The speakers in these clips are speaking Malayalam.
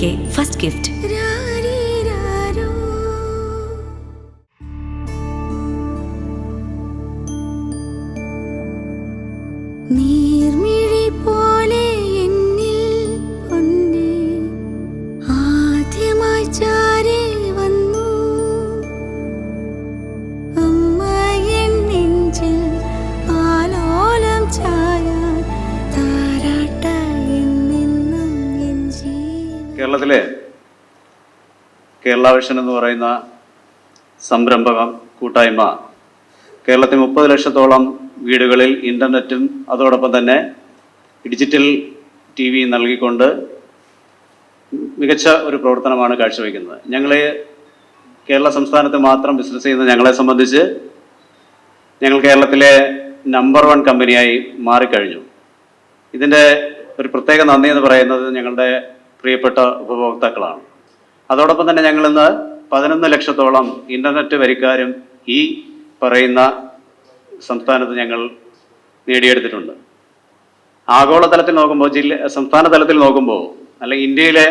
K first gift. നീർമിഴി പോലെ എന്നിൽ പൊന്നേ ആദ്യമായി ചാരി വന്നു അമ്മ എൻ നെഞ്ചിൽ ആലോലം ചായാൻ താരാട്ട എന്നെന്നും എൻ ജീവൻ. കേരളത്തിലെ കേരള വിഷൻ എന്ന് പറയുന്ന സംരംഭക കൂട്ടായ്മ കേരളത്തിൽ 30 ലക്ഷത്തോളം വീടുകളിൽ ഇൻ്റർനെറ്റും അതോടൊപ്പം തന്നെ ഡിജിറ്റൽ TV നൽകിക്കൊണ്ട് മികച്ച ഒരു പ്രവർത്തനമാണ് കാഴ്ചവെക്കുന്നത്. ഞങ്ങൾ കേരള സംസ്ഥാനത്ത് മാത്രം ബിസിനസ് ചെയ്യുന്ന ഞങ്ങളെ സംബന്ധിച്ച് ഞങ്ങൾ കേരളത്തിലെ നമ്പർ 1 കമ്പനിയായി മാറിക്കഴിഞ്ഞു. ഇതിൻ്റെ ഒരു പ്രത്യേക നന്ദി എന്ന് പറയുന്നത് ഞങ്ങളുടെ പ്രിയപ്പെട്ട ഉപഭോക്താക്കളാണ്. അതോടൊപ്പം തന്നെ ഞങ്ങളിന്ന് 11 ലക്ഷത്തോളം ഇൻ്റർനെറ്റ് വരിക്കാരും ഈ പറയുന്ന സംസ്ഥാനത്ത് ഞങ്ങൾ നേടിയെടുത്തിട്ടുണ്ട്. ആഗോളതലത്തിൽ നോക്കുമ്പോൾ സംസ്ഥാന തലത്തിൽ നോക്കുമ്പോൾ അല്ലെങ്കിൽ ഇന്ത്യയിലെ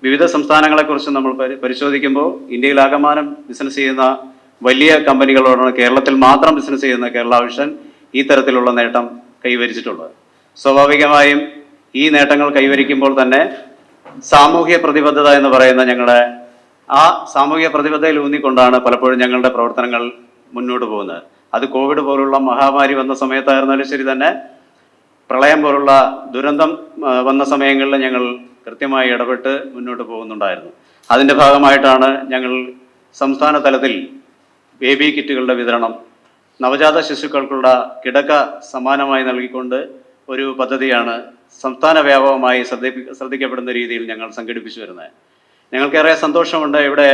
വിവിധ സംസ്ഥാനങ്ങളെക്കുറിച്ച് നമ്മൾ പരിശോധിക്കുമ്പോൾ ഇന്ത്യയിലാകമാനം ബിസിനസ് ചെയ്യുന്ന വലിയ കമ്പനികളോടാണ് കേരളത്തിൽ മാത്രം ബിസിനസ് ചെയ്യുന്ന കേരള വിഷൻ ഈ തരത്തിലുള്ള നേട്ടം കൈവരിച്ചിട്ടുള്ളത്. സ്വാഭാവികമായും ഈ നേട്ടങ്ങൾ കൈവരിക്കുമ്പോൾ തന്നെ സാമൂഹ്യ പ്രതിബദ്ധത എന്ന് പറയുന്ന ഞങ്ങളുടെ ആ സാമൂഹ്യ പ്രതിബദ്ധതയിൽ ഊന്നിക്കൊണ്ടാണ് പലപ്പോഴും ഞങ്ങളുടെ പ്രവർത്തനങ്ങൾ മുന്നോട്ട് പോകുന്നത്. അത് കോവിഡ് പോലുള്ള മഹാമാരി വന്ന സമയത്തായിരുന്നാലും ശരി തന്നെ, പ്രളയം പോലുള്ള ദുരന്തം വന്ന സമയങ്ങളിൽ ഞങ്ങൾ കൃത്യമായി ഇടപെട്ട് മുന്നോട്ട് പോകുന്നുണ്ടായിരുന്നു. അതിൻ്റെ ഭാഗമായിട്ടാണ് ഞങ്ങൾ സംസ്ഥാന തലത്തിൽ ബേബി കിറ്റുകളുടെ വിതരണം, നവജാത ശിശുക്കൾക്കുള്ള കിടക്ക സമ്മാനമായി നൽകിക്കൊണ്ട് ഒരു പദ്ധതിയാണ് സംസ്ഥാന വ്യാപകമായി ശ്രദ്ധിക്കപ്പെടുന്ന രീതിയിൽ ഞങ്ങൾ സംഘടിപ്പിച്ചു വരുന്നത്. ഞങ്ങൾക്കേറെ സന്തോഷമുണ്ട്. ഇവിടെ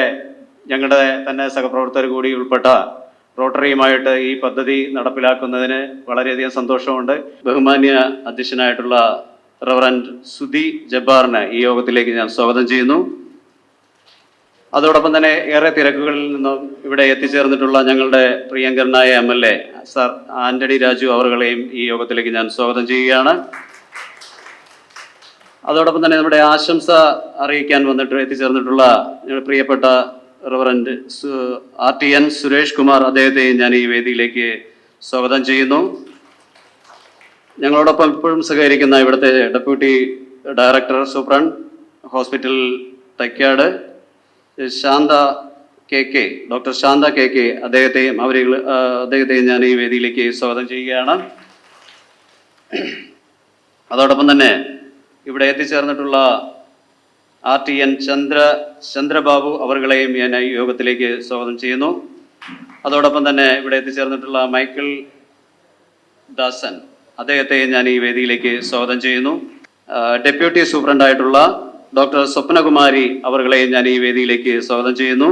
ഞങ്ങളുടെ തന്നെ സഹപ്രവർത്തകർ കൂടി ഉൾപ്പെട്ട റോട്ടറിയുമായിട്ട് ഈ പദ്ധതി നടപ്പിലാക്കുന്നതിന് വളരെയധികം സന്തോഷമുണ്ട്. ബഹുമാന്യ അധ്യക്ഷനായിട്ടുള്ള റവറൻഡ് സുധി ജബ്ബാറിനെ ഈ യോഗത്തിലേക്ക് ഞാൻ സ്വാഗതം ചെയ്യുന്നു. അതോടൊപ്പം തന്നെ ഏറെ തിരക്കുകളിൽ നിന്നും ഇവിടെ എത്തിച്ചേർന്നിട്ടുള്ള ഞങ്ങളുടെ പ്രിയങ്കരനായ MLA സർ ആന്റണി രാജു അവരുകളെയും ഈ യോഗത്തിലേക്ക് ഞാൻ സ്വാഗതം ചെയ്യുകയാണ്. അതോടൊപ്പം തന്നെ നമ്മുടെ ആശംസ അറിയിക്കാൻ എത്തിച്ചേർന്നിട്ടുള്ള ഞങ്ങളുടെ പ്രിയപ്പെട്ട റവറൻഡ് RTN സുരേഷ് കുമാർ, അദ്ദേഹത്തെയും ഞാൻ ഈ വേദിയിലേക്ക് സ്വാഗതം ചെയ്യുന്നു. ഞങ്ങളോടൊപ്പം ഇപ്പോഴും സഹകരിക്കുന്ന ഇവിടുത്തെ deputy director superintendent hospital Thycaud Shantha KK, doctor Shantha KK, അദ്ദേഹത്തെയും ഞാൻ ഈ വേദിയിലേക്ക് സ്വാഗതം ചെയ്യുകയാണ്. അതോടൊപ്പം തന്നെ ഇവിടെ എത്തിച്ചേർന്നിട്ടുള്ള RTN ചന്ദ്രബാബു അവരുകളെയും ഞാൻ ഈ യോഗത്തിലേക്ക് സ്വാഗതം ചെയ്യുന്നു. അതോടൊപ്പം തന്നെ ഇവിടെ എത്തിച്ചേർന്നിട്ടുള്ള മൈക്കിൾ ദാസൻ, അദ്ദേഹത്തെയും ഞാൻ ഈ വേദിയിലേക്ക് സ്വാഗതം ചെയ്യുന്നു. ഡെപ്യൂട്ടി സൂപ്രണ്ടായിട്ടുള്ള ഡോക്ടർ സ്വപ്നകുമാരി അവരുകളെയും ഞാൻ ഈ വേദിയിലേക്ക് സ്വാഗതം ചെയ്യുന്നു.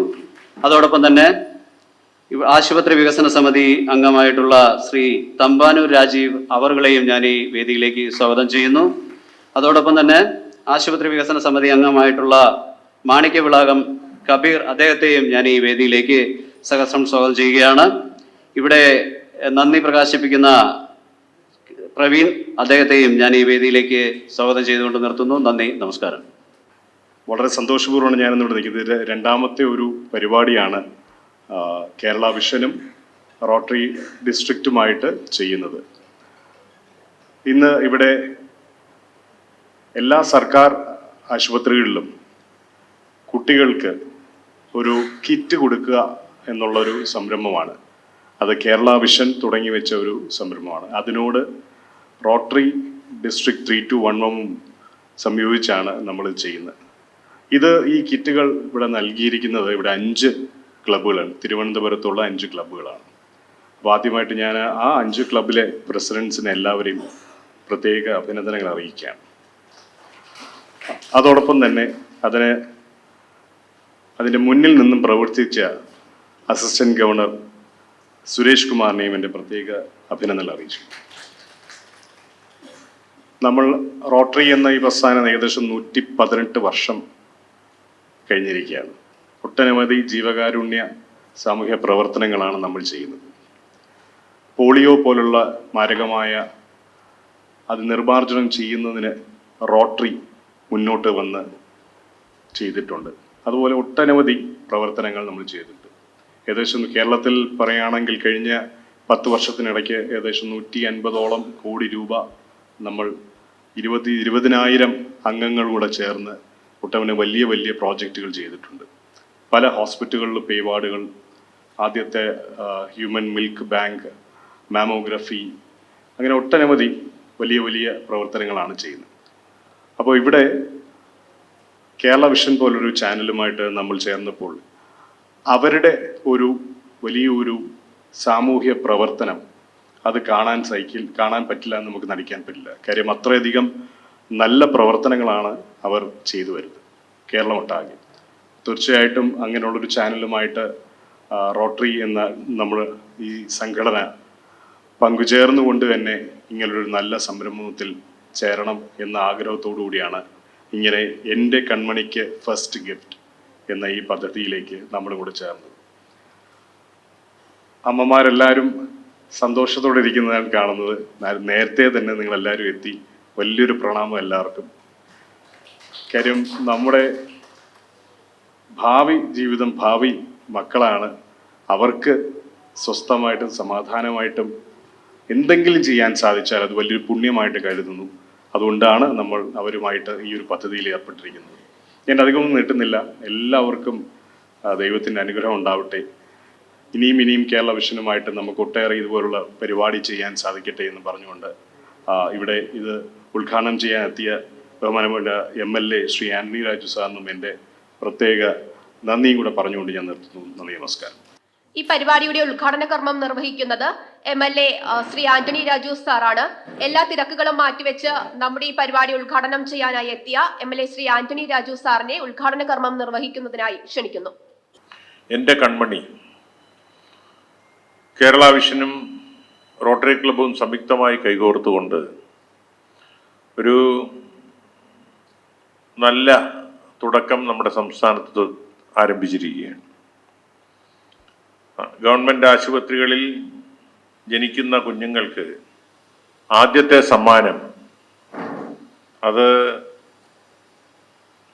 അതോടൊപ്പം തന്നെ ആശുപത്രി വികസന സമിതി അംഗമായിട്ടുള്ള ശ്രീ തമ്പാനൂർ രാജീവ് അവരുകളെയും ഞാൻ ഈ വേദിയിലേക്ക് സ്വാഗതം ചെയ്യുന്നു. അതോടൊപ്പം തന്നെ ആശുപത്രി വികസന സമിതി അംഗമായിട്ടുള്ള മാണിക്യവിളാകം കബീർ, അദ്ദേഹത്തെയും ഞാൻ ഈ വേദിയിലേക്ക് സഹസ്രം സ്വാഗതം ചെയ്യുകയാണ്. ഇവിടെ നന്ദി പ്രകാശിപ്പിക്കുന്ന പ്രവീൺ, അദ്ദേഹത്തെയും ഞാൻ ഈ വേദിയിലേക്ക് സ്വാഗതം ചെയ്തുകൊണ്ട് നിർത്തുന്നു. നന്ദി, നമസ്കാരം. വളരെ സന്തോഷപൂർവ്വമാണ് ഞാനിന്നിവിടെ നിൽക്കുന്നത്. രണ്ടാമത്തെ ഒരു പരിപാടിയാണ് കേരള വിഷനും റോട്ടറി ഡിസ്ട്രിക്റ്റുമായിട്ട് ചെയ്യുന്നത്. ഇന്ന് ഇവിടെ എല്ലാ സർക്കാർ ആശുപത്രികളിലും കുട്ടികൾക്ക് ഒരു കിറ്റ് കൊടുക്കുക എന്നുള്ളൊരു സംരംഭമാണ്. അത് കേരള വിഷൻ തുടങ്ങി വെച്ച ഒരു സംരംഭമാണ്. അതിനോട് റോട്ടറി ഡിസ്ട്രിക്ട് 321 സംയോജിച്ചാണ് നമ്മൾ ചെയ്യുന്നത്. ഈ കിറ്റുകൾ ഇവിടെ നൽകിയിരിക്കുന്നത് ഇവിടെ 5 ക്ലബ്ബുകളാണ്. തിരുവനന്തപുരത്തുള്ള 5 ക്ലബ്ബുകളാണ്. അപ്പോൾ ആദ്യമായിട്ട് ഞാൻ ആ 5 ക്ലബ്ബിലെ പ്രസിഡൻസിനെ എല്ലാവരെയും പ്രത്യേക അഭിനന്ദനങ്ങൾ അറിയിക്കുകയാണ്. അതോടൊപ്പം തന്നെ അതിൻ്റെ മുന്നിൽ നിന്നും പ്രവർത്തിച്ച അസിസ്റ്റന്റ് ഗവർണർ സുരേഷ് കുമാറിനെയും എൻ്റെ പ്രത്യേക അഭിനന്ദനങ്ങൾ അറിയിച്ചു. നമ്മൾ റോട്ടറി എന്ന ഈ പ്രസ്ഥാനം ഏകദേശം 118 വർഷം കഴിഞ്ഞിരിക്കുകയാണ്. ഒട്ടനവധി ജീവകാരുണ്യ സാമൂഹ്യ പ്രവർത്തനങ്ങളാണ് നമ്മൾ ചെയ്യുന്നത്. പോളിയോ പോലുള്ള മാരകമായ അത് നിർമ്മാർജ്ജനം ചെയ്യുന്നതിന് റോട്ടറി മുന്നോട്ട് വന്ന് ചെയ്തിട്ടുണ്ട്. അതുപോലെ ഒട്ടനവധി പ്രവർത്തനങ്ങൾ നമ്മൾ ചെയ്തിട്ടുണ്ട്. ഏകദേശം കേരളത്തിൽ പറയുകയാണെങ്കിൽ കഴിഞ്ഞ 10 വർഷത്തിനിടയ്ക്ക് ഏകദേശം 150ഓളം കോടി രൂപ നമ്മൾ 20,000 അംഗങ്ങൾ കൂടെ ചേർന്ന് ഒട്ടനവധി വലിയ വലിയ പ്രോജക്റ്റുകൾ ചെയ്തിട്ടുണ്ട്. പല ഹോസ്പിറ്റലുകളിൽ പേവാർഡുകൾ, ആദ്യത്തെ ഹ്യൂമൻ മിൽക്ക് ബാങ്ക്, മാമോഗ്രഫി, അങ്ങനെ ഒട്ടനവധി വലിയ വലിയ പ്രവർത്തനങ്ങളാണ് ചെയ്യുന്നത്. അപ്പോൾ ഇവിടെ കേരള വിഷൻ പോലൊരു ചാനലുമായിട്ട് നമ്മൾ ചേർന്നപ്പോൾ അവരുടെ ഒരു വലിയൊരു സാമൂഹ്യ പ്രവർത്തനം അത് കാണാൻ പറ്റില്ല എന്ന് നമുക്ക് നടിക്കാൻ പറ്റില്ല. കാര്യം അത്രയധികം നല്ല പ്രവർത്തനങ്ങളാണ് അവർ ചെയ്തു വരുന്നത് കേരളമൊട്ടാകെ. തീർച്ചയായിട്ടും അങ്ങനെയുള്ളൊരു ചാനലുമായിട്ട് റോട്ടറി എന്ന നമ്മൾ ഈ സംഘടന പങ്കുചേർന്നുകൊണ്ട് തന്നെ ഇങ്ങനൊരു നല്ല സംരംഭത്തിൽ ചേരണം എന്ന ആഗ്രഹത്തോടു കൂടിയാണ് ഇങ്ങനെ എൻ്റെ കൺമണിക്ക് ഫസ്റ്റ് ഗിഫ്റ്റ് എന്ന ഈ പദ്ധതിയിലേക്ക് നമ്മൾ കൂടെ ചേർന്നത്. അമ്മമാരെല്ലാവരും സന്തോഷത്തോടെ ഇരിക്കുന്നതാണ് കാണുന്നത്. നേരത്തെ തന്നെ നിങ്ങളെല്ലാവരും എത്തി. വലിയൊരു പ്രണാമം എല്ലാവർക്കും. കാര്യം നമ്മുടെ ഭാവി ജീവിതം, ഭാവി മക്കളാണ്. അവർക്ക് സ്വസ്ഥമായിട്ടും സമാധാനമായിട്ടും എന്തെങ്കിലും ചെയ്യാൻ സാധിച്ചാൽ അത് വലിയൊരു പുണ്യമായിട്ട് കരുതുന്നു. അതുകൊണ്ടാണ് നമ്മൾ അവരുമായിട്ട് ഈ ഒരു പദ്ധതിയിൽ ഏർപ്പെട്ടിരിക്കുന്നത്. ഞാൻ അധികമൊന്നും നീട്ടുന്നില്ല. എല്ലാവർക്കും ദൈവത്തിൻ്റെ അനുഗ്രഹം ഉണ്ടാവട്ടെ. ഇനിയും കേരള വിഷനുമായിട്ട് നമുക്ക് ഒട്ടേറെ ഇതുപോലുള്ള പരിപാടി ചെയ്യാൻ സാധിക്കട്ടെ എന്ന് പറഞ്ഞുകൊണ്ട് ഇവിടെ ഇത് ഉദ്ഘാടനം ചെയ്യാൻ എത്തിയ ബഹുമാനപ്പെട്ട MLA ശ്രീ ആന്റണി രാജു സാറിനും എൻ്റെ പ്രത്യേക നന്ദിയും കൂടെ പറഞ്ഞുകൊണ്ട് ഞാൻ നിർത്തുന്നു. നന്ദി, നമസ്കാരം. ഈ പരിപാടിയുടെ ഉദ്ഘാടന കർമ്മം നിർവഹിക്കുന്നത് MLA ശ്രീ ആന്റണി രാജു സാറാണ്. എല്ലാ തിരക്കുകളും മാറ്റിവെച്ച് നമ്മുടെ ഈ പരിപാടി ഉദ്ഘാടനം ചെയ്യാനായി എത്തിയ MLA ശ്രീ ആന്റണി രാജു സാറിനെ ഉദ്ഘാടന കർമ്മം നിർവഹിക്കുന്നതിനായി ക്ഷണിക്കുന്നു. എൻ്റെ കൺമണി കേരള വിഷനും റോട്ടറി ക്ലബ്ബും സംയുക്തമായി കൈകോർത്തുകൊണ്ട് ഒരു നല്ല തുടക്കം നമ്മുടെ സംസ്ഥാനത്ത് ആരംഭിച്ചിരിക്കുകയാണ്. ഗവൺമെൻറ് ആശുപത്രികളിൽ ജനിക്കുന്ന കുഞ്ഞുങ്ങൾക്ക് ആദ്യത്തെ സമ്മാനം അത്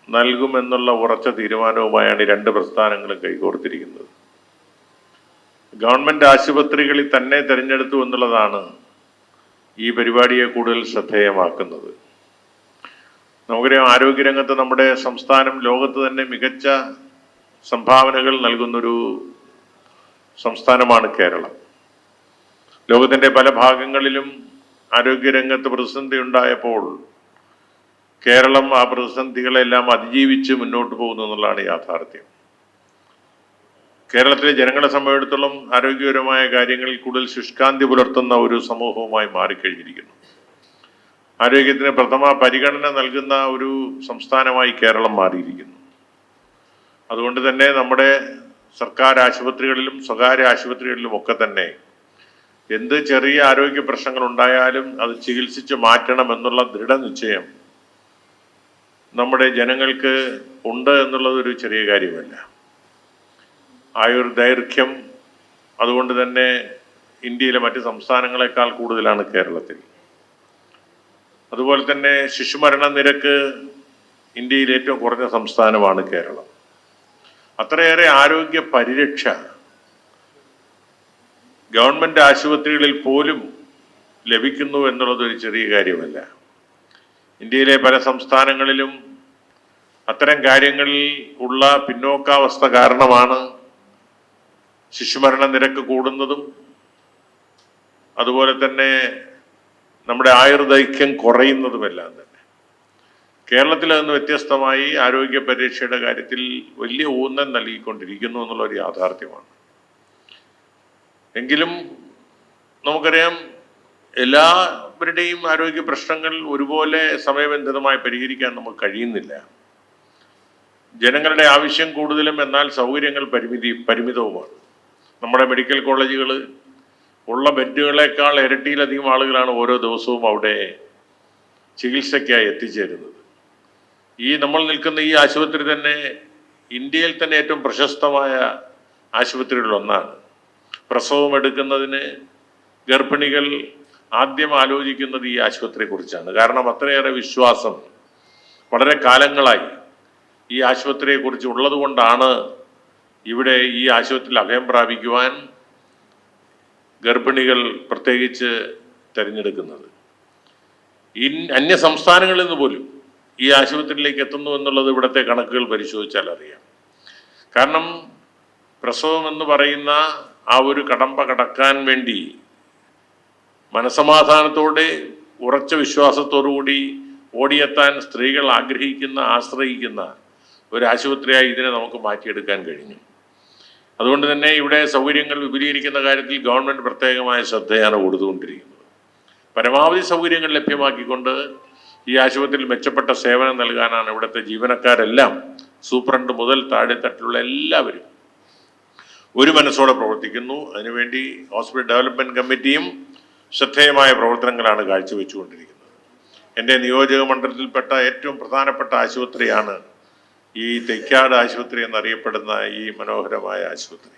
നൽകുമെന്നുള്ള ഉറച്ച തീരുമാനവുമായാണ് ഈ രണ്ട് പ്രസ്ഥാനങ്ങളും കൈകോർത്തിരിക്കുന്നത്. ഗവൺമെൻറ് ആശുപത്രികളിൽ തന്നെ തിരഞ്ഞെടുത്തു എന്നുള്ളതാണ് ഈ പരിപാടിയെ കൂടുതൽ ശ്രദ്ധേയമാക്കുന്നത്. നമുക്കറിയാം, ആരോഗ്യരംഗത്ത് നമ്മുടെ സംസ്ഥാനം ലോകത്ത് തന്നെ മികച്ച സംഭാവനകൾ നൽകുന്നൊരു സംസ്ഥാനമാണ് കേരളം. ലോകത്തിൻ്റെ പല ഭാഗങ്ങളിലും ആരോഗ്യരംഗത്ത് പ്രതിസന്ധി ഉണ്ടായപ്പോൾ കേരളം ആ പ്രതിസന്ധികളെല്ലാം അതിജീവിച്ച് മുന്നോട്ട് പോകുന്നു എന്നുള്ളതാണ് യാഥാർത്ഥ്യം. കേരളത്തിലെ ജനങ്ങളെ സംബന്ധിച്ചിടത്തോളം ആരോഗ്യപരമായ കാര്യങ്ങളിൽ കൂടുതൽ ശുഷ്കാന്തി പുലർത്തുന്ന ഒരു സമൂഹവുമായി മാറിക്കഴിഞ്ഞിരിക്കുന്നു. ആരോഗ്യത്തിന് പ്രഥമ പരിഗണന നൽകുന്ന ഒരു സംസ്ഥാനമായി കേരളം മാറിയിരിക്കുന്നു. അതുകൊണ്ട് തന്നെ നമ്മുടെ സർക്കാർ ആശുപത്രികളിലും സ്വകാര്യ ആശുപത്രികളിലും ഒക്കെ തന്നെ എന്ത് ചെറിയ ആരോഗ്യ പ്രശ്നങ്ങൾ ഉണ്ടായാലും അത് ചികിത്സിച്ച് മാറ്റണം എന്നുള്ള ദൃഢനിശ്ചയം നമ്മുടെ ജനങ്ങൾക്ക് ഉണ്ട് എന്നുള്ളത് ഒരു ചെറിയ കാര്യമല്ല. ആയുർദൈർഘ്യം അതുകൊണ്ട് തന്നെ ഇന്ത്യയിലെ മറ്റ് സംസ്ഥാനങ്ങളെക്കാൾ കൂടുതലാണ് കേരളത്തിൽ. അതുപോലെ തന്നെ ശിശുമരണ നിരക്ക് ഇന്ത്യയിൽ ഏറ്റവും കുറഞ്ഞ സംസ്ഥാനമാണ് കേരളം. അത്രയേറെ ആരോഗ്യ പരിരക്ഷ ഗവൺമെൻറ് ആശുപത്രികളിൽ പോലും ലഭിക്കുന്നു എന്നുള്ളത് ഒരു ചെറിയ കാര്യമല്ല. ഇന്ത്യയിലെ പല സംസ്ഥാനങ്ങളിലും അത്തരം കാര്യങ്ങളിൽ ഉള്ള പിന്നോക്കാവസ്ഥ കാരണമാണ് ശിശുമരണ നിരക്ക് കൂടുന്നതും അതുപോലെ തന്നെ നമ്മുടെ ആയുർദൈർഘ്യം കുറയുന്നതുമെല്ലാം തന്നെ. കേരളത്തിൽ നിന്ന് വ്യത്യസ്തമായി ആരോഗ്യ പരിരക്ഷയുടെ കാര്യത്തിൽ വലിയ ഊന്നൽ നൽകിക്കൊണ്ടിരിക്കുന്നു എന്നുള്ളൊരു യാഥാർത്ഥ്യമാണ്. എങ്കിലും നമുക്കറിയാം, എല്ലാവരുടെയും ആരോഗ്യ പ്രശ്നങ്ങൾ ഒരുപോലെ സമയബന്ധിതമായി പരിഹരിക്കാൻ നമുക്ക് കഴിയുന്നില്ല. ജനങ്ങളുടെ ആവശ്യം കൂടുതലും എന്നാൽ സൗകര്യങ്ങൾ പരിമിതവുമാണ്. നമ്മുടെ മെഡിക്കൽ കോളേജുകൾ ഉള്ള ബെഡുകളേക്കാൾ ഇരട്ടിയിലധികം ആളുകളാണ് ഓരോ ദിവസവും അവിടെ ചികിത്സയ്ക്കായി എത്തിച്ചേരുന്നത്. നമ്മൾ നിൽക്കുന്ന ഈ ആശുപത്രി തന്നെ ഇന്ത്യയിൽ തന്നെ ഏറ്റവും പ്രശസ്തമായ ആശുപത്രികളിലൊന്നാണ്. പ്രസവം എടുക്കുന്നതിന് ഗർഭിണികൾ ആദ്യം ആലോചിക്കുന്നത് ഈ ആശുപത്രിയെക്കുറിച്ചാണ്. കാരണം അത്രയേറെ വിശ്വാസം വളരെ കാലങ്ങളായി ഈ ആശുപത്രിയെക്കുറിച്ച് ഉള്ളത് കൊണ്ടാണ് ഇവിടെ ഈ ആശുപത്രിയിൽ അഭയം പ്രാപിക്കുവാൻ ഗർഭിണികൾ പ്രത്യേകിച്ച് തിരഞ്ഞെടുക്കുന്നത്. അന്യ സംസ്ഥാനങ്ങളിൽ നിന്ന് പോലും ഈ ആശുപത്രിയിലേക്ക് എത്തുന്നു എന്നുള്ളത് ഇവിടുത്തെ കണക്കുകൾ പരിശോധിച്ചാൽ അറിയാം. കാരണം പ്രസവം എന്ന് പറയുന്ന ആ ഒരു കടമ്പ കടക്കാൻ വേണ്ടി മനസമാധാനത്തോടെ ഉറച്ച വിശ്വാസത്തോടുകൂടി ഓടിയെത്താൻ സ്ത്രീകൾ ആശ്രയിക്കുന്ന ഒരു ആശുപത്രിയായി ഇതിനെ നമുക്ക് മാറ്റിയെടുക്കാൻ കഴിഞ്ഞു. അതുകൊണ്ട് തന്നെ ഇവിടെ സൗകര്യങ്ങൾ വിപുലീകരിക്കുന്ന കാര്യത്തിൽ ഗവൺമെൻറ് പ്രത്യേകമായ ശ്രദ്ധയാണ് കൊടുത്തുകൊണ്ടിരിക്കുന്നത്. പരമാവധി സൗകര്യങ്ങൾ ലഭ്യമാക്കിക്കൊണ്ട് ഈ ആശുപത്രിയിൽ മെച്ചപ്പെട്ട സേവനം നൽകാനാണ് ഇവിടുത്തെ ജീവനക്കാരെല്ലാം, സൂപ്രണ്ട് മുതൽ താഴെത്തട്ടിലുള്ള എല്ലാവരും ഒരു മനസ്സോടെ പ്രവർത്തിക്കുന്നു. അതിനുവേണ്ടി ഹോസ്പിറ്റൽ ഡെവലപ്മെൻറ്റ് കമ്മിറ്റിയും ശ്രദ്ധേയമായ പ്രവർത്തനങ്ങളാണ് കാഴ്ചവെച്ചുകൊണ്ടിരിക്കുന്നത്. എൻ്റെ നിയോജക മണ്ഡലത്തിൽപ്പെട്ട ഏറ്റവും പ്രധാനപ്പെട്ട ആശുപത്രിയാണ് ഈ തൈക്കാട് ആശുപത്രി എന്നറിയപ്പെടുന്ന ഈ മനോഹരമായ ആശുപത്രി.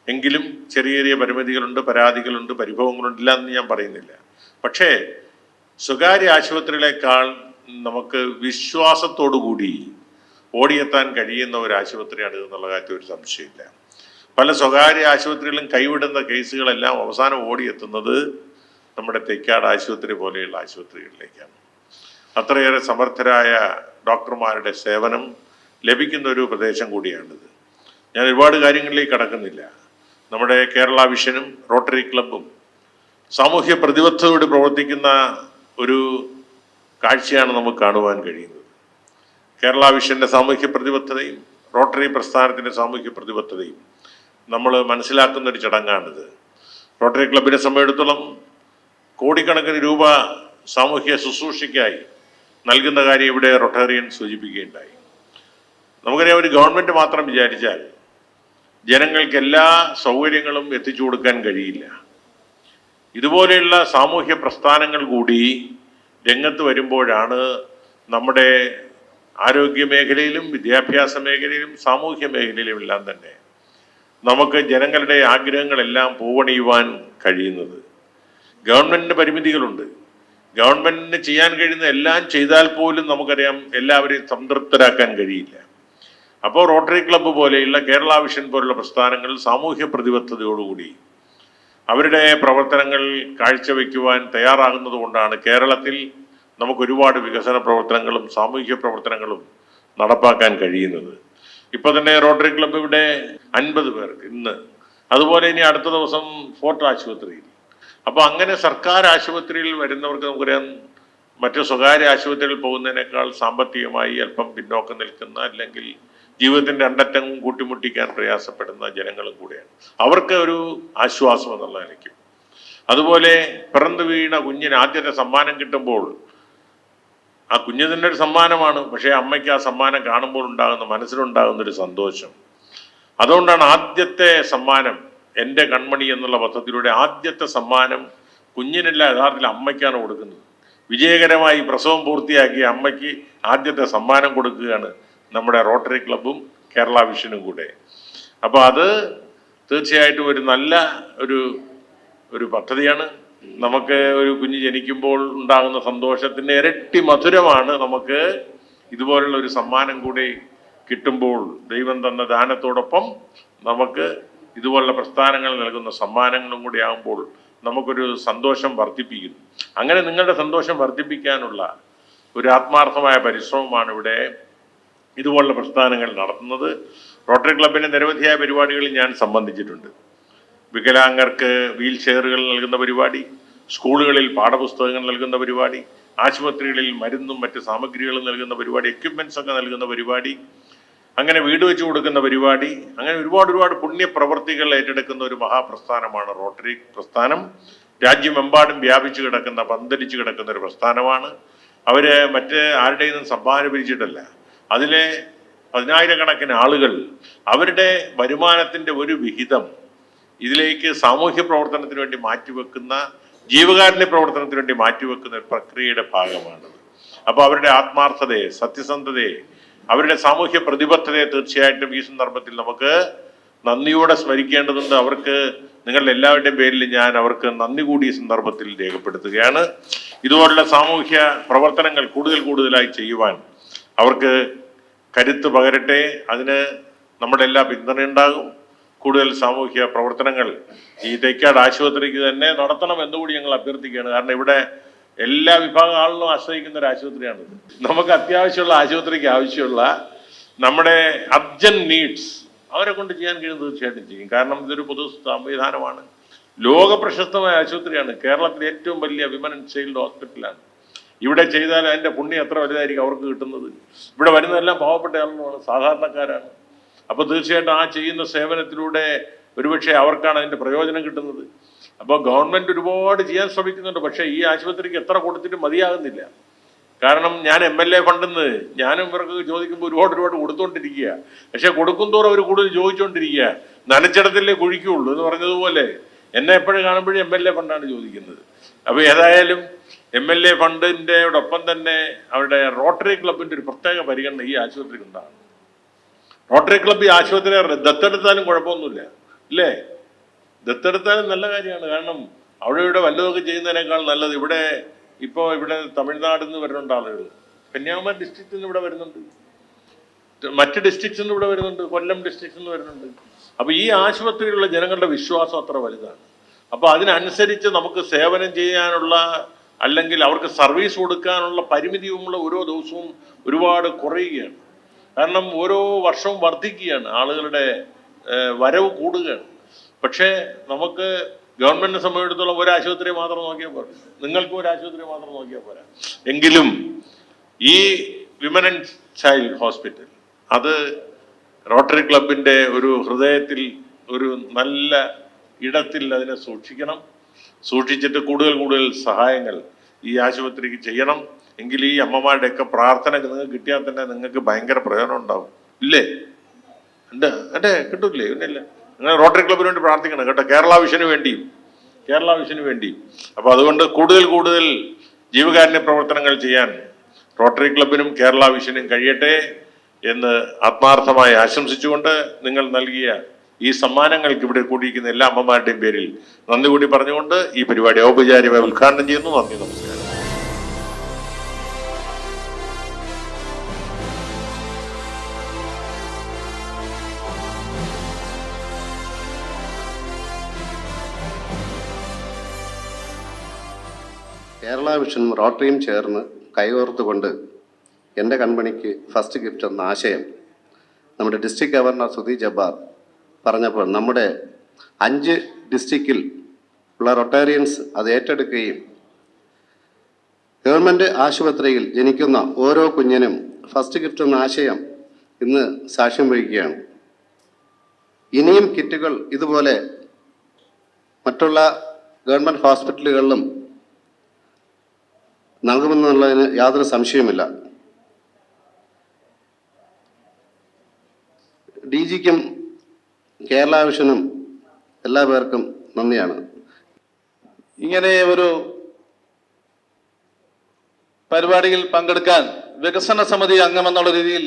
എങ്കിലും ചെറിയ ചെറിയ പരിമിതികളുണ്ട്, പരാതികളുണ്ട്, പരിഭവങ്ങളുണ്ട്, ഇല്ല എന്ന് ഞാൻ പറയുന്നില്ല. പക്ഷേ സ്വകാര്യ ആശുപത്രികളെക്കാൾ നമുക്ക് വിശ്വാസത്തോടുകൂടി ഓടിയെത്താൻ കഴിയുന്ന ഒരു ആശുപത്രിയാണ് എന്നുള്ള കാര്യത്തിൽ ഒരു സംശയമില്ല. പല സ്വകാര്യ ആശുപത്രികളും കൈവിടുന്ന കേസുകളെല്ലാം അവസാനം ഓടിയെത്തുന്നത് നമ്മുടെ തൈക്കാട് ആശുപത്രി പോലെയുള്ള ആശുപത്രികളിലേക്കാണ്. അത്രയേറെ സമർത്ഥരായ ഡോക്ടർമാരുടെ സേവനം ലഭിക്കുന്ന ഒരു പ്രദേശം കൂടിയാണിത്. ഞാൻ ഒരുപാട് കാര്യങ്ങളിലേക്ക് കടക്കുന്നില്ല. നമ്മുടെ കേരള വിഷനും റോട്ടറി ക്ലബും സാമൂഹ്യ പ്രതിബദ്ധതയോട് പ്രവർത്തിക്കുന്ന ഒരു കാഴ്ചയാണ് നമുക്ക് കാണുവാൻ കഴിയുന്നത്. കേരള വിഷൻ്റെ സാമൂഹ്യ പ്രതിബദ്ധതയും റോട്ടറി പ്രസ്ഥാനത്തിൻ്റെ സാമൂഹ്യ പ്രതിബദ്ധതയും നമ്മൾ മനസ്സിലാക്കുന്ന ഒരു ചടങ്ങാണിത്. റോട്ടറി ക്ലബിനെ സംബന്ധിച്ചിടത്തോളം കോടിക്കണക്കിന് രൂപ സാമൂഹ്യ ശുശ്രൂഷയ്ക്കായി നൽകുന്ന കാര്യം ഇവിടെ റൊട്ടേറിയൻ സൂചിപ്പിക്കുകയുണ്ടായി. നമുക്കറിയാം, ഒരു ഗവൺമെൻറ് മാത്രം വിചാരിച്ചാൽ ജനങ്ങൾക്ക് എല്ലാ സൗകര്യങ്ങളും എത്തിച്ചു കൊടുക്കാൻ കഴിയില്ല. ഇതുപോലെയുള്ള സാമൂഹ്യ പ്രസ്ഥാനങ്ങൾ കൂടി രംഗത്ത് വരുമ്പോഴാണ് നമ്മുടെ ആരോഗ്യ മേഖലയിലും വിദ്യാഭ്യാസ മേഖലയിലും സാമൂഹ്യ മേഖലയിലും എല്ലാം തന്നെ നമുക്ക് ജനങ്ങളുടെ ആഗ്രഹങ്ങളെല്ലാം പൂവണിയുവാൻ കഴിയുന്നത്. ഗവൺമെൻറ്റിന് പരിമിതികളുണ്ട്. ഗവൺമെൻറ്റിന് ചെയ്യാൻ കഴിയുന്ന എല്ലാം ചെയ്താൽ പോലും നമുക്കറിയാം എല്ലാവരെയും സംതൃപ്തരാക്കാൻ കഴിയില്ല. അപ്പോൾ റോട്ടറി ക്ലബ്ബ് പോലെയുള്ള കേരള വിഷൻ പോലുള്ള പ്രസ്ഥാനങ്ങൾ സാമൂഹ്യ പ്രതിബദ്ധതയോടുകൂടി അവരുടെ പ്രവർത്തനങ്ങൾ കാഴ്ചവെക്കുവാൻ തയ്യാറാകുന്നത് കൊണ്ടാണ് കേരളത്തിൽ നമുക്ക് ഒരുപാട് വികസന പ്രവർത്തനങ്ങളും സാമൂഹ്യ പ്രവർത്തനങ്ങളും നടപ്പാക്കാൻ കഴിയുന്നത്. ഇപ്പോൾ തന്നെ റോട്ടറി ക്ലബ്ബ് ഇവിടെ 50 പേർക്ക് ഇന്ന്, അതുപോലെ ഇനി അടുത്ത ദിവസം ഫോർട്ട് ആശുപത്രിയിൽ. അപ്പോൾ അങ്ങനെ സർക്കാർ ആശുപത്രിയിൽ വരുന്നവർക്ക് നമുക്കറിയാം മറ്റു സ്വകാര്യ ആശുപത്രികളിൽ പോകുന്നതിനേക്കാൾ സാമ്പത്തികമായി അല്പം പിന്നോക്കം നിൽക്കുന്ന, അല്ലെങ്കിൽ ജീവിതത്തിൻ്റെ രണ്ടറ്റം കൂട്ടിമുട്ടിക്കാൻ പ്രയാസപ്പെടുന്ന ജനങ്ങളും കൂടെയാണ്. അവർക്ക് ഒരു ആശ്വാസം എന്നുള്ള നിലയ്ക്കും, അതുപോലെ പിറന്നു വീണ കുഞ്ഞിന് ആദ്യത്തെ സമ്മാനം കിട്ടുമ്പോൾ ആ കുഞ്ഞ് തന്നെ ഒരു സമ്മാനമാണ്. പക്ഷേ അമ്മയ്ക്ക് ആ സമ്മാനം കാണുമ്പോൾ മനസ്സിലുണ്ടാകുന്ന ഒരു സന്തോഷം. അതുകൊണ്ടാണ് ആദ്യത്തെ സമ്മാനം എൻ്റെ കൺമണി എന്നുള്ള പദ്ധതിയിലൂടെ ആദ്യത്തെ സമ്മാനം കുഞ്ഞിനല്ല, യഥാർത്ഥത്തിൽ അമ്മയ്ക്കാണ് കൊടുക്കുന്നത്. വിജയകരമായി പ്രസവം പൂർത്തിയാക്കിയ അമ്മയ്ക്ക് ആദ്യത്തെ സമ്മാനം കൊടുക്കുകയാണ് നമ്മുടെ റോട്ടറി ക്ലബ്ബും കേരള വിഷനും കൂടെ. അപ്പോൾ അത് തീർച്ചയായിട്ടും ഒരു നല്ല ഒരു പദ്ധതിയാണ്. നമുക്ക് ഒരു കുഞ്ഞ് ജനിക്കുമ്പോൾ ഉണ്ടാകുന്ന സന്തോഷത്തിൻ്റെ ഇരട്ടി മധുരമാണ് നമുക്ക് ഇതുപോലുള്ള ഒരു സമ്മാനം കൂടി കിട്ടുമ്പോൾ. ദൈവം തന്ന ദാനത്തോടൊപ്പം നമുക്ക് ഇതുപോലുള്ള പ്രസ്ഥാനങ്ങൾ നൽകുന്ന സമ്മാനങ്ങളും കൂടി ആകുമ്പോൾ നമുക്കൊരു സന്തോഷം വർദ്ധിപ്പിക്കുന്നു. അങ്ങനെ നിങ്ങളുടെ സന്തോഷം വർദ്ധിപ്പിക്കാനുള്ള ഒരു ആത്മാർത്ഥമായ പരിശ്രമമാണ് ഇവിടെ ഇതുപോലുള്ള പ്രസ്ഥാനങ്ങൾ നടത്തുന്നത്. റോട്ടറി ക്ലബിൻ്റെ നിരവധിയായ പരിപാടികളിൽ ഞാൻ സംബന്ധിച്ചിട്ടുണ്ട്. വികലാംഗർക്ക് വീൽ ചെയറുകൾ നൽകുന്ന പരിപാടി, സ്കൂളുകളിൽ പാഠപുസ്തകങ്ങൾ നൽകുന്ന പരിപാടി, ആശുപത്രികളിൽ മരുന്നും മറ്റ് സാമഗ്രികളും നൽകുന്ന പരിപാടി, എക്യുപ്മെൻറ്റ്സ് ഒക്കെ നൽകുന്ന പരിപാടി, അങ്ങനെ വീട് വെച്ച് കൊടുക്കുന്ന പരിപാടി, അങ്ങനെ ഒരുപാട് പുണ്യപ്രവർത്തികൾ ഏറ്റെടുക്കുന്ന ഒരു മഹാപ്രസ്ഥാനമാണ് റോട്ടറി പ്രസ്ഥാനം. രാജ്യമെമ്പാടും വ്യാപിച്ചു കിടക്കുന്ന, പന്തലിച്ചു കിടക്കുന്ന ഒരു പ്രസ്ഥാനമാണ്. അവർ മറ്റ് ആരുടെയും സംഭാവന പിരിച്ചിട്ടല്ല. അതിലെ 10,000-കണക്കിന് ആളുകൾ അവരുടെ വരുമാനത്തിൻ്റെ ഒരു വിഹിതം ഇതിലേക്ക് സാമൂഹ്യ പ്രവർത്തനത്തിന് വേണ്ടി മാറ്റിവെക്കുന്ന, ജീവകാരുണ്യ പ്രവർത്തനത്തിന് വേണ്ടി മാറ്റിവെക്കുന്ന ഒരു പ്രക്രിയയുടെ ഭാഗമാണത്. അപ്പോൾ അവരുടെ ആത്മാർത്ഥതയെ, സത്യസന്ധതയെ, അവരുടെ സാമൂഹ്യ പ്രതിബദ്ധതയെ തീർച്ചയായിട്ടും ഈ സന്ദർഭത്തിൽ നമുക്ക് നന്ദിയോടെ സ്മരിക്കേണ്ടതുണ്ട്. അവർക്ക് നിങ്ങളുടെ എല്ലാവരുടെയും പേരിൽ ഞാൻ അവർക്ക് നന്ദി കൂടി ഈ സന്ദർഭത്തിൽ രേഖപ്പെടുത്തുകയാണ്. ഇതുപോലുള്ള സാമൂഹ്യ പ്രവർത്തനങ്ങൾ കൂടുതലായി ചെയ്യുവാൻ അവർക്ക് കരുത്ത് പകരട്ടെ. അതിന് നമ്മുടെ എല്ലാ പിന്തുണയുണ്ടാകും. കൂടുതൽ സാമൂഹ്യ പ്രവർത്തനങ്ങൾ ഈ തൈക്കാട് ആശുപത്രിക്ക് തന്നെ നടത്തണം എന്നുകൂടി ഞങ്ങൾ അഭ്യർത്ഥിക്കുകയാണ്. കാരണം ഇവിടെ എല്ലാ വിഭാഗം ആളുകളും ആശ്രയിക്കുന്ന ഒരു ആശുപത്രിയാണിത്. നമുക്ക് അത്യാവശ്യമുള്ള ആശുപത്രിക്ക് ആവശ്യമുള്ള നമ്മുടെ അർജന്റ് നീഡ്സ് അവരെ കൊണ്ട് ചെയ്യാൻ കഴിയും, തീർച്ചയായിട്ടും ചെയ്യും. കാരണം ഇതൊരു പൊതു സംവിധാനമാണ്. ലോക പ്രശസ്തമായ ആശുപത്രിയാണ്. കേരളത്തിലെ ഏറ്റവും വലിയ വിമൻ ആൻഡ് ചൈൽഡ് ഹോസ്പിറ്റലാണ്. ഇവിടെ ചെയ്താൽ അതിൻ്റെ പുണ്യം എത്ര വലുതായിരിക്കും അവർക്ക് കിട്ടുന്നത്. ഇവിടെ വരുന്നതെല്ലാം പാവപ്പെട്ട ആളുകളാണ്, സാധാരണക്കാരാണ്. അപ്പോൾ തീർച്ചയായിട്ടും ആ ചെയ്യുന്ന സേവനത്തിലൂടെ ഒരുപക്ഷെ അവർക്കാണ് അതിൻ്റെ പ്രയോജനം കിട്ടുന്നത്. അപ്പോൾ ഗവൺമെൻറ് ഒരുപാട് ചെയ്യാൻ ശ്രമിക്കുന്നുണ്ട്. പക്ഷേ ഈ ആശുപത്രിക്ക് എത്ര കൊടുത്തിട്ട് മതിയാകുന്നില്ല. കാരണം ഞാൻ MLA ഫണ്ടെന്ന് ഞാനും ഇവർക്ക് ചോദിക്കുമ്പോൾ ഒരുപാട് കൊടുത്തുകൊണ്ടിരിക്കുക. പക്ഷെ കൊടുക്കും തോറും അവർ കൂടുതൽ ചോദിച്ചുകൊണ്ടിരിക്കുക. നനച്ചിടത്തില്ലേ കുഴിക്കുള്ളൂ എന്ന് പറഞ്ഞതുപോലെ എന്നെ എപ്പോഴും കാണുമ്പോഴും MLA ഫണ്ടാണ് ചോദിക്കുന്നത്. അപ്പോൾ ഏതായാലും MLA ഫണ്ടിൻ്റെ ഒപ്പം തന്നെ അവരുടെ റോട്ടറി ക്ലബിൻ്റെ ഒരു പ്രത്യേക പരിഗണന ഈ ആശുപത്രിക്ക് ഉണ്ടാകും. റോട്ടറി ക്ലബ് ഈ ആശുപത്രിയെ ദത്തെടുത്താലും കുഴപ്പമൊന്നുമില്ല, ഇല്ലേ? ദത്തെടുത്താലും നല്ല കാര്യമാണ്. കാരണം അവിടെ ഇവിടെ വല്ലതൊക്കെ ചെയ്യുന്നതിനേക്കാൾ നല്ലത് ഇവിടെ തമിഴ്നാട്ടിൽ നിന്ന് വരുന്നുണ്ട് ആളുകൾ, കന്യാകുമാരി ഡിസ്ട്രിക്റ്റിൽ നിന്ന് ഇവിടെ വരുന്നുണ്ട്, മറ്റ് ഡിസ്ട്രിക്ട്സിൽ നിന്ന് ഇവിടെ വരുന്നുണ്ട്, കൊല്ലം ഡിസ്ട്രിക്റ്റിൽ നിന്ന് വരുന്നുണ്ട്. അപ്പോൾ ഈ ആശുപത്രിയിലുള്ള ജനങ്ങളുടെ വിശ്വാസം അത്ര വലുതാണ്. അപ്പോൾ അതിനനുസരിച്ച് നമുക്ക് സേവനം ചെയ്യാനുള്ള അല്ലെങ്കിൽ അവർക്ക് സർവീസ് കൊടുക്കാനുള്ള പരിമിതിയുമുള്ള ഓരോ ദിവസവും ഒരുപാട് കുറയുകയാണ്. കാരണം ഓരോ വർഷവും വർദ്ധിക്കുകയാണ്, ആളുകളുടെ വരവ് കൂടുകയാണ്. പക്ഷേ നമുക്ക് ഗവൺമെന്റിനെ സംബന്ധിച്ചിടത്തോളം ഒരു ആശുപത്രി മാത്രം നോക്കിയാൽ പോരാ, നിങ്ങൾക്കും ഒരു ആശുപത്രി മാത്രം നോക്കിയാൽ പോരാ. എങ്കിലും ഈ വിമൻ ആൻഡ് ചൈൽഡ് ഹോസ്പിറ്റൽ അത് റോട്ടറി ക്ലബിൻ്റെ ഒരു ഹൃദയത്തിൽ ഒരു നല്ല ഇടത്തിൽ അതിനെ സൂക്ഷിക്കണം. സൂക്ഷിച്ചിട്ട് കൂടുതൽ സഹായങ്ങൾ ഈ ആശുപത്രിക്ക് ചെയ്യണം. എങ്കിൽ ഈ അമ്മമാരുടെയൊക്കെ പ്രാർത്ഥന നിങ്ങൾക്ക് കിട്ടിയാൽ തന്നെ നിങ്ങൾക്ക് ഭയങ്കര പ്രയോജനം ഉണ്ടാവും, ഇല്ലേ? കിട്ടൂല്ലേ? ഇല്ല, നിങ്ങൾ റോട്ടറി ക്ലബിന് വേണ്ടി പ്രാർത്ഥിക്കണം കേട്ടോ, കേരള വിഷന് വേണ്ടിയും. അപ്പോൾ അതുകൊണ്ട് കൂടുതൽ ജീവകാരുണ്യ പ്രവർത്തനങ്ങൾ ചെയ്യാൻ റോട്ടറി ക്ലബിനും കേരള വിഷനും കഴിയട്ടെ എന്ന് ആത്മാർത്ഥമായി ആശംസിച്ചുകൊണ്ട് നിങ്ങൾ നൽകിയ ഈ സമ്മാനങ്ങൾക്ക് ഇവിടെ കൂടിയിരിക്കുന്ന എല്ലാ അമ്മമാരുടെയും പേരിൽ നന്ദി കൂടി പറഞ്ഞുകൊണ്ട് ഈ പരിപാടി ഔപചാരികമായി ഉദ്ഘാടനം ചെയ്യുന്നു. നന്ദി, നമസ്കാരം. കേരള വിഷനും റോട്ടറിയും ചേർന്ന് കൈകോർത്തുകൊണ്ട് എൻ്റെ കൺപണിക്ക് ഫസ്റ്റ് ഗിഫ്റ്റ് എന്ന ആശയം നമ്മുടെ ഡിസ്ട്രിക്ട് ഗവർണർ സുധി ജബ്ബാർ പറഞ്ഞപ്പോൾ നമ്മുടെ 5 ഡിസ്ട്രിക്റ്റിൽ ഉള്ള റൊട്ടേറിയൻസ് അത് ഏറ്റെടുക്കുകയും ഗവൺമെൻറ് ആശുപത്രിയിൽ ജനിക്കുന്ന ഓരോ കുഞ്ഞിനും ഫസ്റ്റ് ഗിഫ്റ്റ് എന്ന ആശയം ഇന്ന് സാക്ഷ്യം വഹിക്കുകയാണ്. ഇനിയും കിറ്റുകൾ ഇതുപോലെ മറ്റുള്ള ഗവൺമെൻറ് ഹോസ്പിറ്റലുകളിലും നൽകുമെന്നുള്ളതിന് യാതൊരു സംശയവുമില്ല. DGക്കും കേരള വിഷനും എല്ലാ പേർക്കും നന്ദിയാണ്. ഇങ്ങനെ ഒരു പരിപാടിയിൽ പങ്കെടുക്കാൻ വികസന സമിതി അംഗമെന്നുള്ള രീതിയിൽ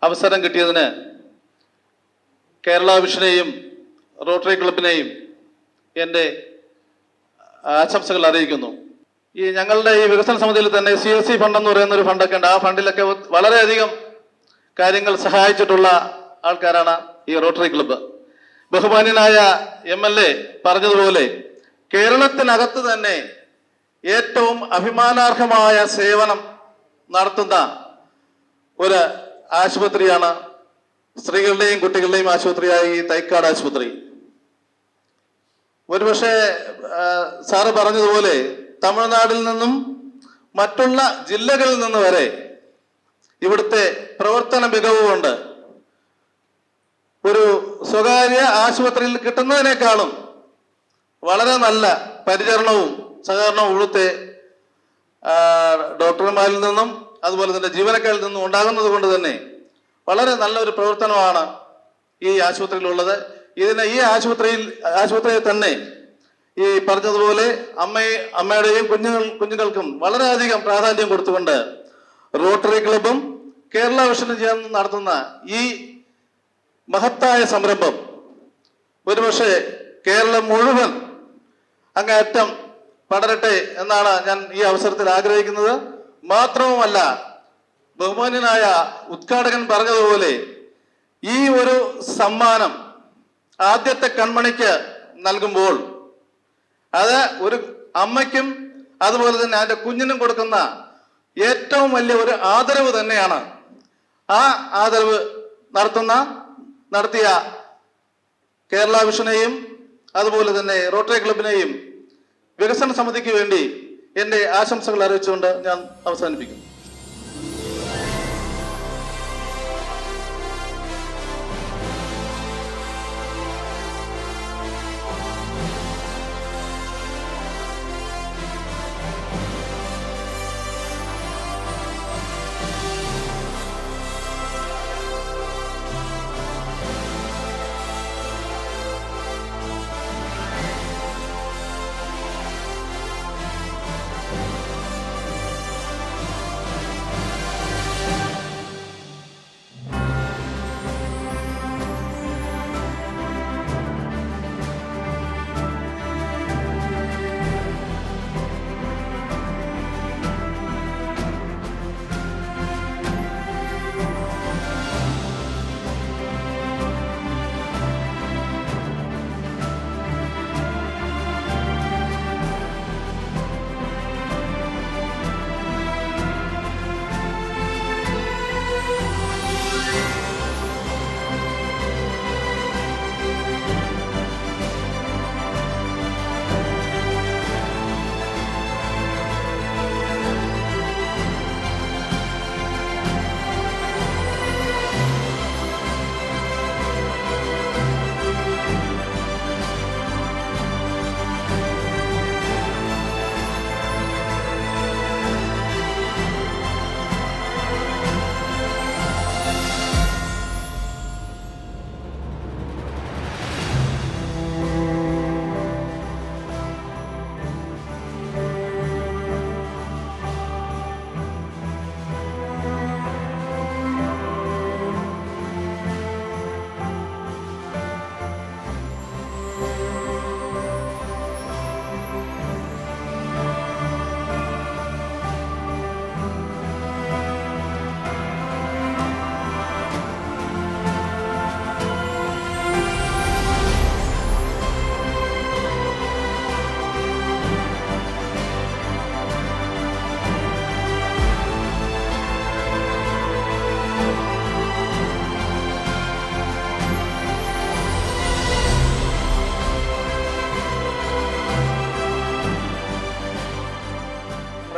അവസരം കിട്ടിയതിന് കേരള വിഷനെയും റോട്ടറി ക്ലബിനെയും എൻ്റെ ആശംസകൾ അറിയിക്കുന്നു. ഈ ഞങ്ങളുടെ ഈ വികസന സമിതിയിൽ തന്നെ CSC ഫണ്ട് എന്ന് പറയുന്ന ഒരു ഫണ്ടൊക്കെ ഉണ്ട്. ആ ഫണ്ടിലൊക്കെ വളരെയധികം കാര്യങ്ങൾ സഹായിച്ചിട്ടുള്ള ആൾക്കാരാണ് ഈ റോട്ടറി ക്ലബ്ബ്. ബഹുമാന്യനായ MLA പറഞ്ഞതുപോലെ കേരളത്തിനകത്ത് തന്നെ ഏറ്റവും അഭിമാനാർഹമായ സേവനം നടത്തുന്ന ഒരു ആശുപത്രിയാണ് സ്ത്രീകളുടെയും കുട്ടികളുടെയും ആശുപത്രിയായ ഈ തൈക്കാട് ആശുപത്രി. ഒരുപക്ഷെ സാറ് പറഞ്ഞതുപോലെ തമിഴ്നാട്ടിൽ നിന്നും മറ്റുള്ള ജില്ലകളിൽ നിന്ന് വരെ ഇവിടുത്തെ പ്രവർത്തന മികവുകൊണ്ട് ഒരു സ്വകാര്യ ആശുപത്രിയിൽ കിട്ടുന്നതിനേക്കാളും വളരെ നല്ല പരിചരണവും സഹകരണവും ഇവിടുത്തെ ഡോക്ടർമാരിൽ നിന്നും അതുപോലെ തന്നെ ജീവനക്കാരിൽ നിന്നും ഉണ്ടാകുന്നത് കൊണ്ട് തന്നെ വളരെ നല്ലൊരു പ്രവർത്തനമാണ് ഈ ആശുപത്രിയിലുള്ളത്. ഈ ആശുപത്രിയിൽ തന്നെ ഈ പറഞ്ഞതുപോലെ അമ്മയുടെയും കുഞ്ഞുങ്ങൾക്കും വളരെയധികം പ്രാധാന്യം കൊടുത്തുകൊണ്ട് റോട്ടറി ക്ലബും കേരള വിഷനും ചേർന്ന് നടത്തുന്ന ഈ മഹത്തായ സംരംഭം ഒരുപക്ഷെ കേരളം മുഴുവൻ അങ്ങേയറ്റം പടരട്ടെ എന്നാണ് ഞാൻ ഈ അവസരത്തിൽ ആഗ്രഹിക്കുന്നത്. മാത്രവുമല്ല, ബഹുമാന്യനായ ഉദ്ഘാടകൻ പറഞ്ഞതുപോലെ ഈ ഒരു സമ്മാനം ആദ്യത്തെ കൺമണിക്ക് നൽകുമ്പോൾ അത് ഒരു അമ്മയ്ക്കും അതുപോലെ തന്നെ അതിൻ്റെ കുഞ്ഞിനും കൊടുക്കുന്ന ഏറ്റവും വലിയ ഒരു ആദരവ് തന്നെയാണ്. ആ ആദരവ് നടത്തിയ കേരള വിഷനെയും അതുപോലെ തന്നെ റോട്ടറി ക്ലബിനെയും വികസന സമിതിക്ക് വേണ്ടി എൻ്റെ ആശംസകൾ അറിയിച്ചുകൊണ്ട് ഞാൻ അവസാനിപ്പിക്കുന്നു.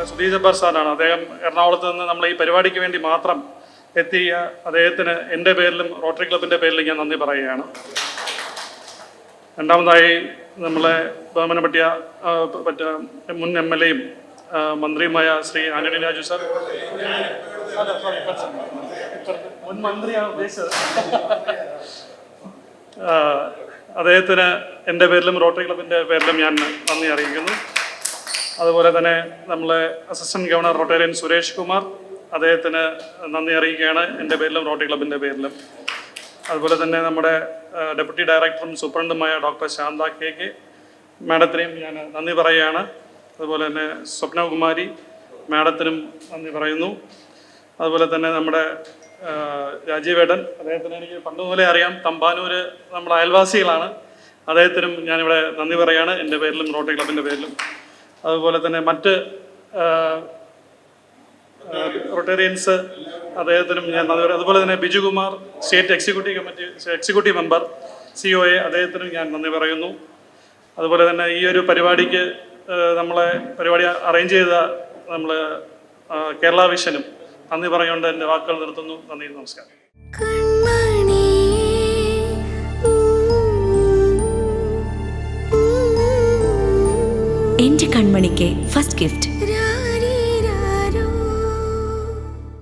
സുധീ ജബ്ബാർ സാറാണ്. അദ്ദേഹം എറണാകുളത്ത് നിന്ന് നമ്മൾ ഈ പരിപാടിക്ക് വേണ്ടി മാത്രം എത്തിയ അദ്ദേഹത്തിന് എൻ്റെ പേരിലും റോട്ടറി ക്ലബിൻ്റെ പേരിലും ഞാൻ നന്ദി പറയുകയാണ്. രണ്ടാമതായി നമ്മളെ ബഹുമാനപ്പെട്ട മുൻ MLA-യും മന്ത്രിയുമായ ശ്രീ ആന്റണി രാജു സാർ, മുൻ മന്ത്രിയാണ് ഉദ്ദേശിച്ചത്, അദ്ദേഹത്തിന് എൻ്റെ പേരിലും റോട്ടറി ക്ലബിൻ്റെ പേരിലും ഞാൻ നന്ദി അറിയിക്കുന്നു. അതുപോലെ തന്നെ നമ്മളെ assistant governor Rotarian Suresh Kumar, അദ്ദേഹത്തിന് നന്ദി അറിയിക്കുകയാണ് എൻ്റെ പേരിലും റോട്ടറി ക്ലബിൻ്റെ പേരിലും. അതുപോലെ തന്നെ നമ്മുടെ ഡെപ്യൂട്ടി ഡയറക്ടറും സൂപ്രണ്ടുമായ ഡോക്ടർ ശാന്ത KK മാഡത്തിനെയും ഞാൻ നന്ദി പറയുകയാണ്. അതുപോലെ തന്നെ സ്വപ്നകുമാരി മാഡത്തിനും നന്ദി പറയുന്നു. അതുപോലെ തന്നെ നമ്മുടെ രാജീവേട്ടൻ, അദ്ദേഹത്തിന് എനിക്ക് പണ്ട് മുതലേ അറിയാം, തമ്പാനൂർ നമ്മുടെ അയൽവാസികളാണ്, അദ്ദേഹത്തിനും ഞാനിവിടെ നന്ദി പറയുകയാണ് എൻ്റെ പേരിലും റോട്ടറി ക്ലബിൻ്റെ പേരിലും. അതുപോലെ തന്നെ മറ്റ് റൊട്ടേറിയൻസ്, അദ്ദേഹത്തിനും ഞാൻ നന്ദി പറയും. അതുപോലെ തന്നെ Bijukumar, state executive member COA, അദ്ദേഹത്തിനും ഞാൻ നന്ദി പറയുന്നു. അതുപോലെ തന്നെ ഈ ഒരു പരിപാടിക്ക് നമ്മളെ പരിപാടി അറേഞ്ച് ചെയ്ത നമ്മൾ കേരള വിഷനും നന്ദി പറഞ്ഞുകൊണ്ട് എൻ്റെ വാക്കുകൾ നിർത്തുന്നു. നന്ദി, നമസ്കാരം. എന്റെ കൺമണിക്ക് ഫസ്റ്റ് ഗിഫ്റ്റ്